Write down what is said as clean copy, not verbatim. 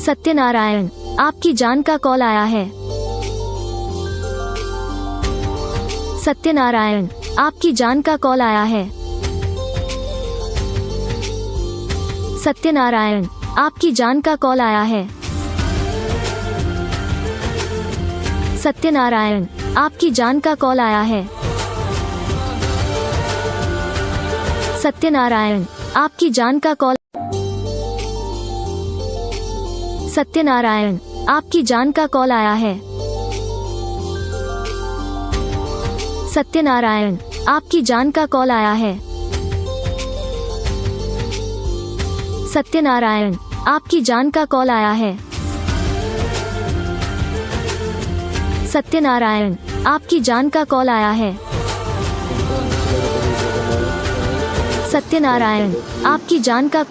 सत्यनारायण, आपकी जान का कॉल आया है। सत्यनारायण, आपकी जान का कॉल आया है। सत्यनारायण, आपकी जान का कॉल आया है। सत्यनारायण, आपकी जान का कॉल आया है। सत्यनारायण, आपकी जान का कॉल। सत्यनारायण, आपकी जान का कॉल आया है। सत्यनारायण, आपकी जान का कॉल आया है। सत्यनारायण, आपकी जान का कॉल आया है। सत्यनारायण, आपकी जान का कॉल आया है। सत्यनारायण, आपकी जान का